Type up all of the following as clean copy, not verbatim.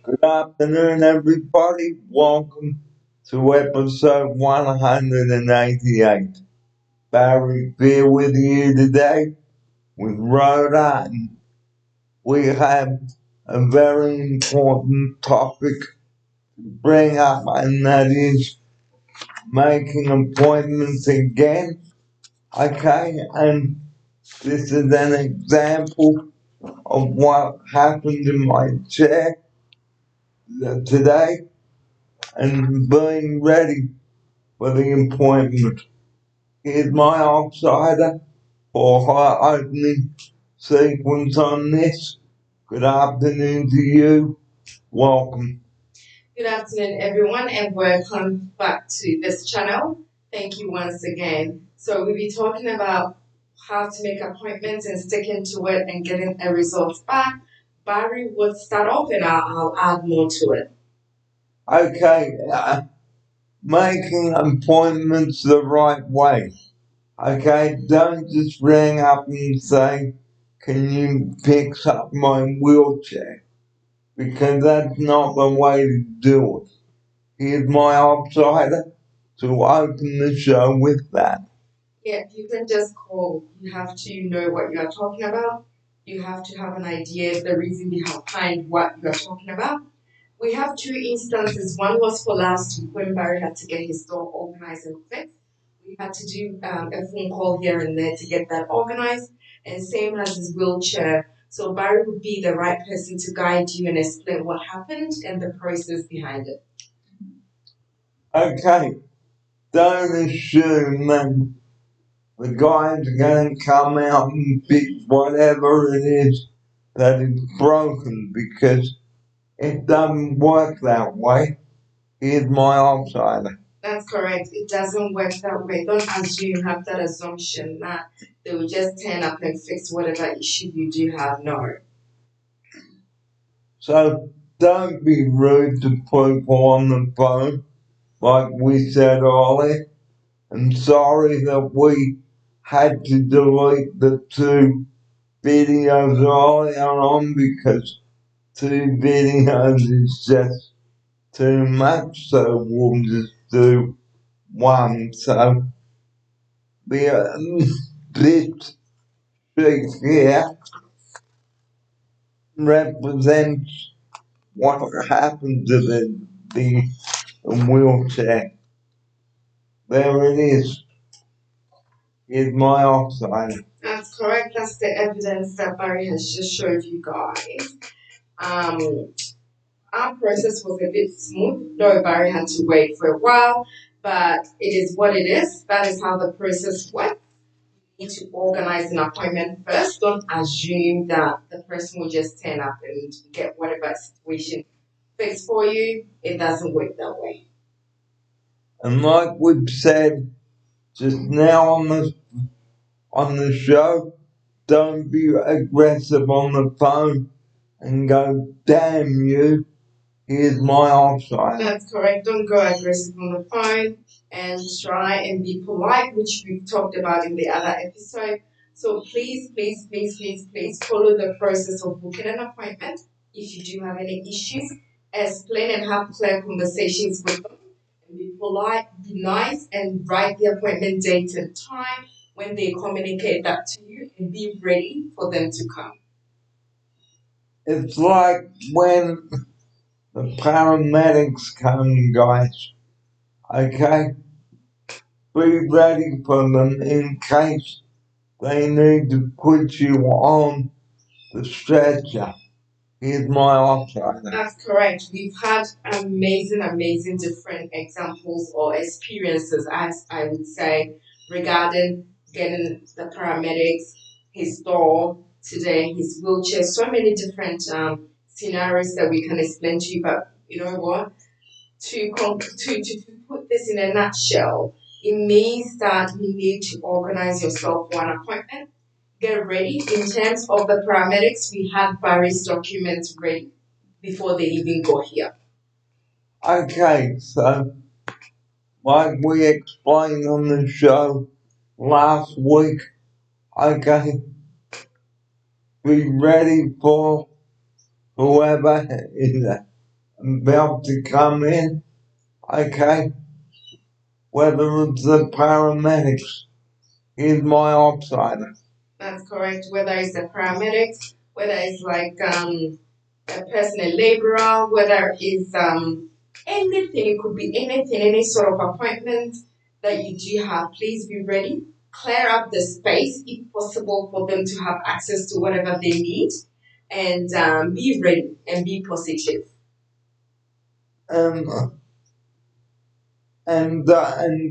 Good afternoon, everybody. Welcome to episode 188. Barry here with you today with Rhoda, and we have a very important topic to bring up, and that is making appointments again. Okay, and this is an example of what happened in my chair today and being ready for the appointment. Here's my outsider for her opening sequence on this. Good afternoon to you. Welcome. Good afternoon, everyone, and welcome back to this channel. Thank you once again. So we'll be talking about how to make appointments and sticking to it and getting a result back. Barry would start off and I'll add more to it. Okay, making appointments the right way. Okay, don't just ring up and say, can you fix up my wheelchair? Because that's not the way to do it. Here's my outsider to open the show with that. Yeah, you can just call. You have to know what you are talking about. You have to have an idea of the reason behind what you are talking about. We have two instances. One was for last week when Barry had to get his store organized and fixed. We had to do a phone call here and there to get that organized, and same as his wheelchair. So Barry would be the right person to guide you and explain what happened and the process behind it. Okay, don't assume that the guy's going to come out and fix whatever it is that is broken, because it doesn't work that way. Here's my outsider. That's correct. It doesn't work that way. Don't assume, have that assumption that they will just turn up and fix whatever issue you do have. No. So don't be rude to people on the phone, like we said earlier. And sorry that we had to delete the two videos earlier on, because two videos is just too much, so we'll just do one. So this sheet here represents what happened to the wheelchair. There it is. Here's my outside. That's correct. That's the evidence that Barry has just showed you guys. Um, our process was a bit smooth, though Barry had to wait for a while, but it is what it is. That is how the process works. You need to organize an appointment first. Don't assume that the person will just turn up and get whatever situation fixed for you. It doesn't work that way. And like we've said just now on the show, don't be aggressive on the phone and go, damn you, here's my outside. That's correct. Don't go aggressive on the phone and try and be polite, which we've talked about in the other episode. So please follow the process of booking an appointment. If you do have any issues, explain and have clear conversations with them. And be polite, be nice, and write the appointment date and time when they communicate that to you, and be ready for them to come. It's like when the paramedics come, guys. Okay? Be ready for them in case they need to put you on the stretcher. Here's my outside. That's correct. We've had amazing different examples or experiences, as I would say, regarding getting the paramedics, his dog today, his wheelchair, so many different scenarios that we can explain to you. But you know what? To put this in a nutshell, it means that you need to organize yourself for an appointment. Get ready. In terms of the paramedics, we had Barry's documents ready before they even got here. Okay, so like we explained on the show last week, okay, be ready for whoever is about to come in, okay, whether it's the paramedics, is my outsider. That's correct. Whether it's the paramedics, whether it's like a person, a laborer, whether it's anything, it could be anything, any sort of appointment that you do have, please be ready. Clear up the space if possible for them to have access to whatever they need, and be ready and be positive. And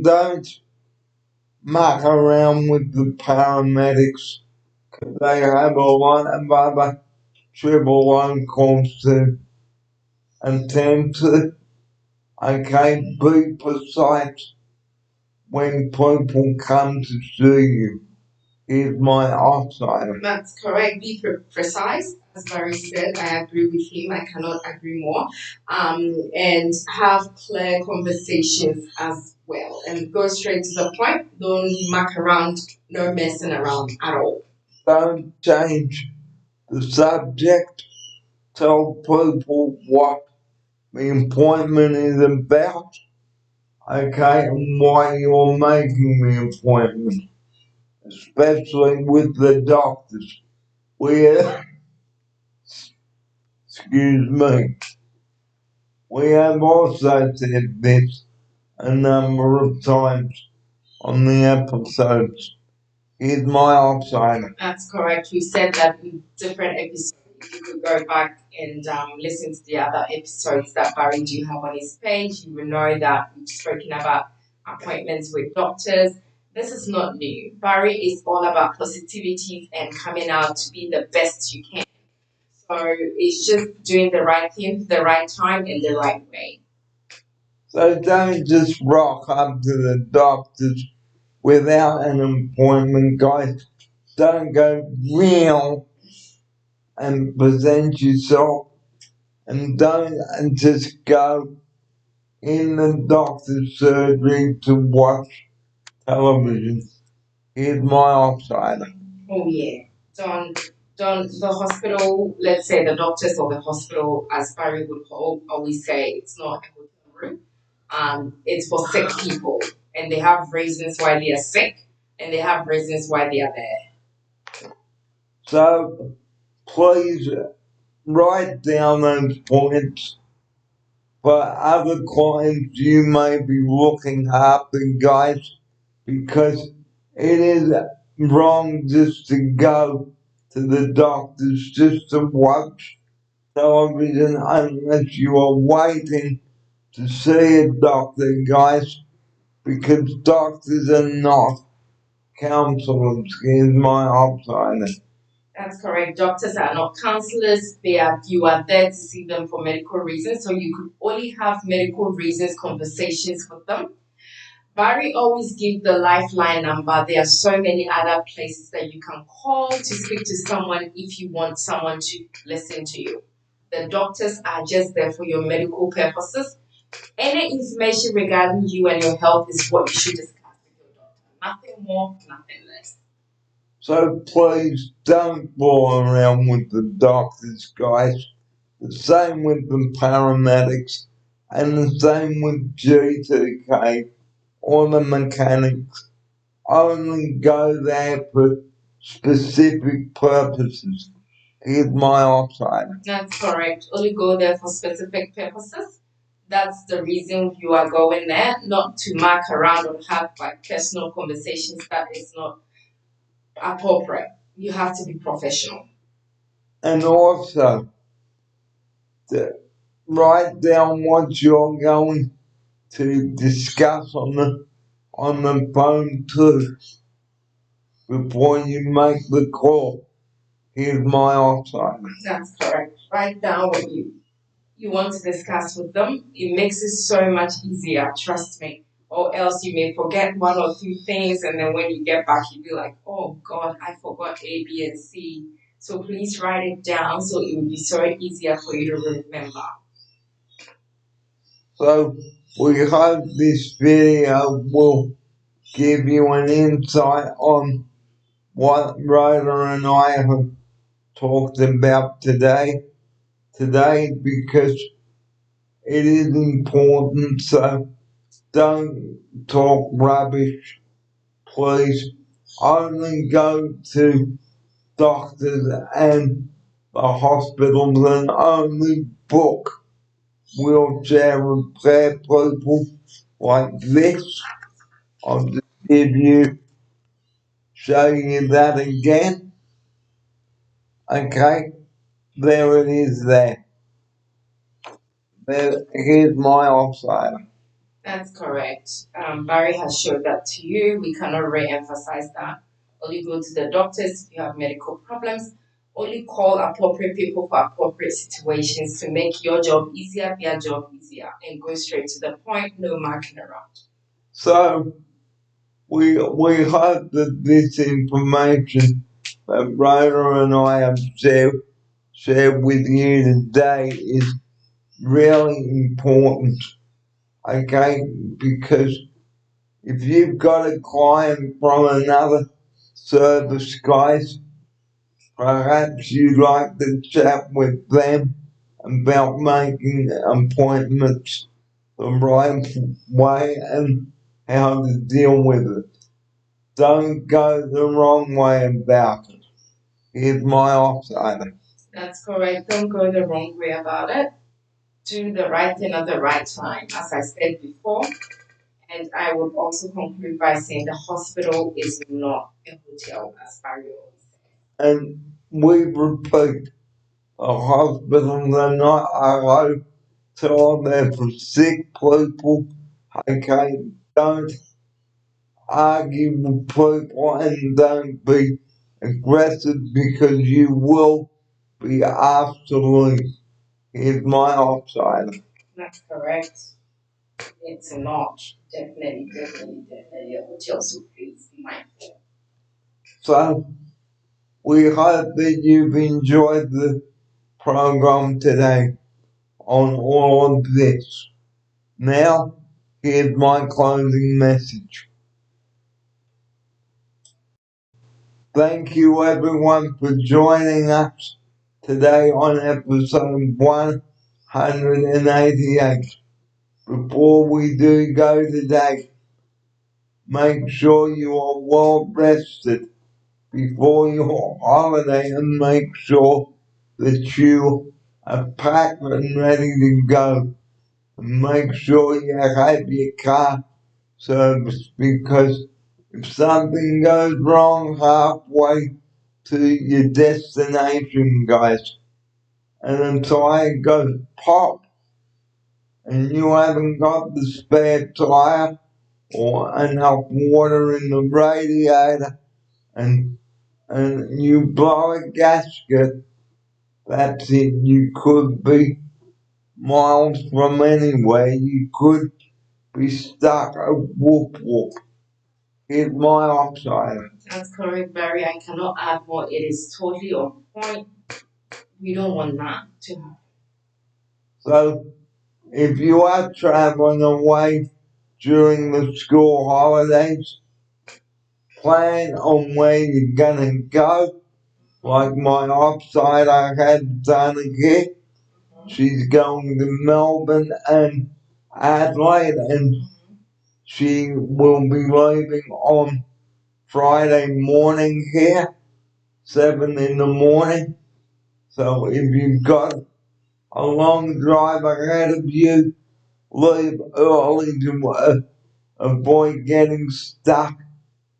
don't muck around with the paramedics. They have a lot of other triple one calls to attend to. Okay, be precise when people come to see you. Is my outsider. That's correct. Be precise, as Barry said. I agree with him. I cannot agree more. And have clear conversations as well, and go straight to the point. Don't muck around. No messing around at all. Don't change the subject. Tell people what the appointment is about. Okay, and why you're making the appointment. Especially with the doctors. Excuse me, we have also said this a number of times on the episodes. Is my outsider. That's correct. We said that in different episodes. You could go back and listen to the other episodes that Barry do have on his page. You will know that we've spoken about appointments with doctors. This is not new. Barry is all about positivity and coming out to be the best you can. So it's just doing the right thing, the right time, in the right way. So don't just rock up to the doctors without an appointment, guys. Don't go real and present yourself, and don't just go in the doctor's surgery to watch television. Here's my outsider. Oh yeah. Don't the hospital, let's say the doctors or the hospital, as Barry would always say, it's not a hotel room. It's for sick people, and they have reasons why they are sick, and they have reasons why they are there. So please write down those points. For other clients you may be looking after, guys, because it is wrong just to go to the doctors just to watch television unless you are waiting to see a doctor, guys, because doctors are not counselors. Is my outsider. That's correct. Doctors are not counselors. You are there to see them for medical reasons. So you could only have medical reasons conversations with them. Barry always gives the lifeline number. There are so many other places that you can call to speak to someone if you want someone to listen to you. The doctors are just there for your medical purposes. Any information regarding you and your health is what you should discuss with your doctor. Nothing more, nothing less. So please don't fool around with the doctors, guys. The same with the paramedics and the same with GTK or the mechanics. Only go there for specific purposes. Here's my outsider. That's correct. Only go there for specific purposes. That's the reason you are going there, not to mark around or have like personal conversations. That is not appropriate. You have to be professional. And also, write down what you're going to discuss on the phone too before you make the call. Here's my outsider. That's correct. Write down what you want to discuss with them. It makes it so much easier, trust me. Or else you may forget one or two things, and then when you get back, you'll be like, oh God, I forgot A, B, and C. So please write it down so it will be so easier for you to remember. So we hope this video will give you an insight on what Rhoda and I have talked about today because it is important, so don't talk rubbish, please. Only go to doctors and the hospitals and only book wheelchair repair people like this. I'll just show you that again. Okay, there it is there. Here's my offside. That's correct. Barry has showed that to you. We cannot re-emphasize that. Only go to the doctors if you have medical problems. Only call appropriate people for appropriate situations to make your job easier, their job easier, and go straight to the point, no marking around. So we hope that this information that Rhoda and I have shared with you today is really important. Okay, because if you've got a client from another service, guys, perhaps you'd like to chat with them about making appointments the right way and how to deal with it. Don't go the wrong way about it. Here's my offside. That's correct. Don't go the wrong way about it. Do the right thing at the right time, as I said before. And I would also conclude by saying the hospital is not a hotel, as Barry always said. And we repeat, the hospitals are not a hotel, they're for sick people. Okay, don't argue with people and don't be aggressive because you will be asked to leave. Here's my offside. That's correct. It's not. Definitely a hotel, so please be mindful. So, we hope that you've enjoyed the program today on all of this. Now, here's my closing message. Thank you everyone for joining us today on episode 188. Before we do go today, make sure you are well rested before your holiday and make sure that you are packed and ready to go. And make sure you have your car serviced because if something goes wrong halfway to your destination, guys, and the tire goes pop and you haven't got the spare tire or enough water in the radiator and you blow a gasket, that's it. You could be miles from anywhere. You could be stuck at whoop whoop. Here's my offside. That's correct, Barry. I cannot add more. It is totally on point. We don't want that to happen. So if you are traveling away during the school holidays, plan on where you're gonna go. Like my offside, I had Donna here. She's going to Melbourne and Adelaide, and she will be leaving on Friday morning here, 7 in the morning. So if you've got a long drive ahead of you, leave early to avoid getting stuck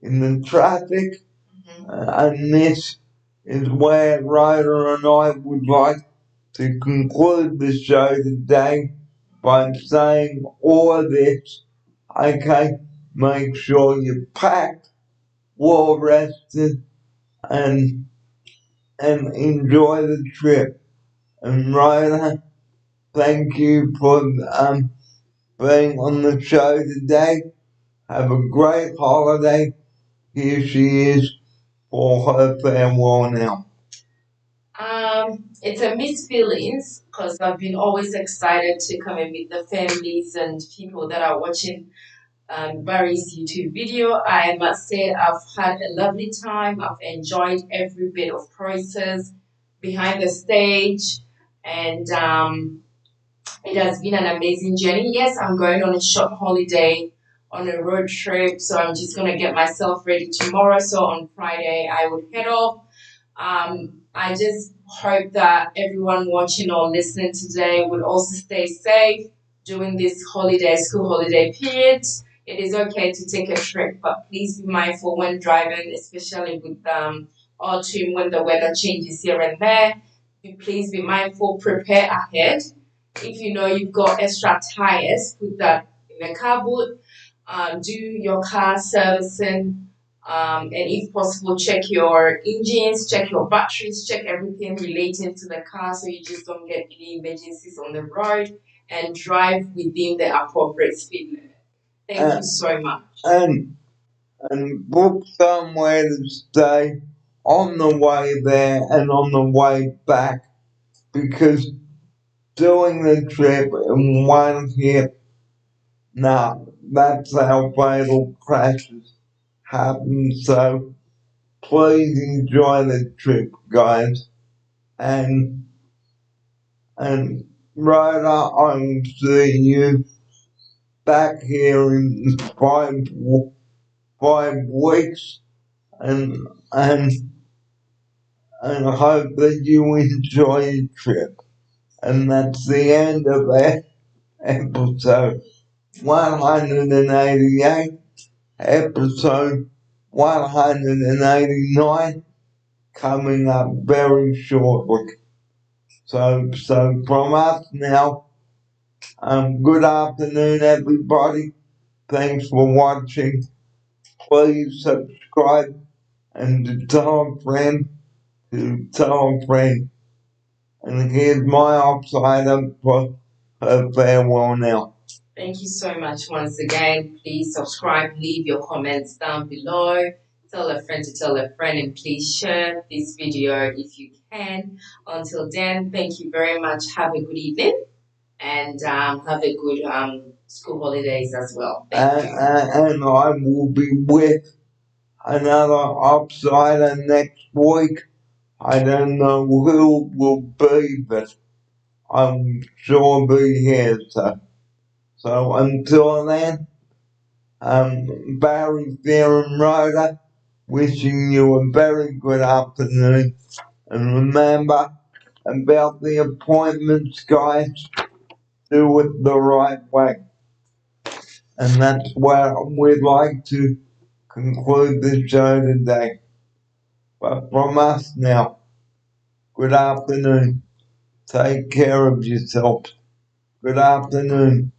in the traffic. And this is where Ryder and I would like to conclude the show today by saying all of this. Okay, make sure you're packed, well rested, and enjoy the trip. And Ryder, thank you for being on the show today. Have a great holiday. Here she is for her farewell now. It's a mixed feelings because I've been always excited to come and meet the families and people that are watching Barry's YouTube video. I must say I've had a lovely time. I've enjoyed every bit of process behind the stage, and It has been an amazing journey. Yes, I'm going on a short holiday on a road trip, so I'm just gonna get myself ready tomorrow. So on Friday, I would head off. I just hope that everyone watching or listening today would also stay safe during this school holiday period. It is okay to take a trip, but please be mindful when driving, especially with autumn when the weather changes here and there. Please be mindful, prepare ahead. If you know you've got extra tires, put that in the car boot. Do your car servicing, and if possible, check your engines, check your batteries, check everything relating to the car so you just don't get any emergencies on the road, and drive within the appropriate speed limit. Thank you so much. And book somewhere to stay on the way there and on the way back, because doing the trip in one hit, nah, that's how fatal crashes happen. So please enjoy the trip, guys. And Rhoda, I will see you back here in 5 weeks, and and and hope that you enjoy your trip. And that's the end of that episode 188, episode 189 coming up very shortly. So from us now, good afternoon, everybody. Thanks for watching. Please subscribe and tell a friend to tell a friend. And here's my upside up for her farewell now. Thank you so much once again. Please subscribe, leave your comments down below. Tell a friend to tell a friend, and please share this video if you can. Until then, thank you very much. Have a good evening, and have a good school holidays as well. Thank you. And I will be with another upsider next week. I don't know who will be, but I'm sure be here. So until then, Barry, Fear and Rhoda, wishing you a very good afternoon. And remember about the appointments, guys, do it the right way. And that's where we'd like to conclude the show today. But from us now, good afternoon. Take care of yourself. Good afternoon.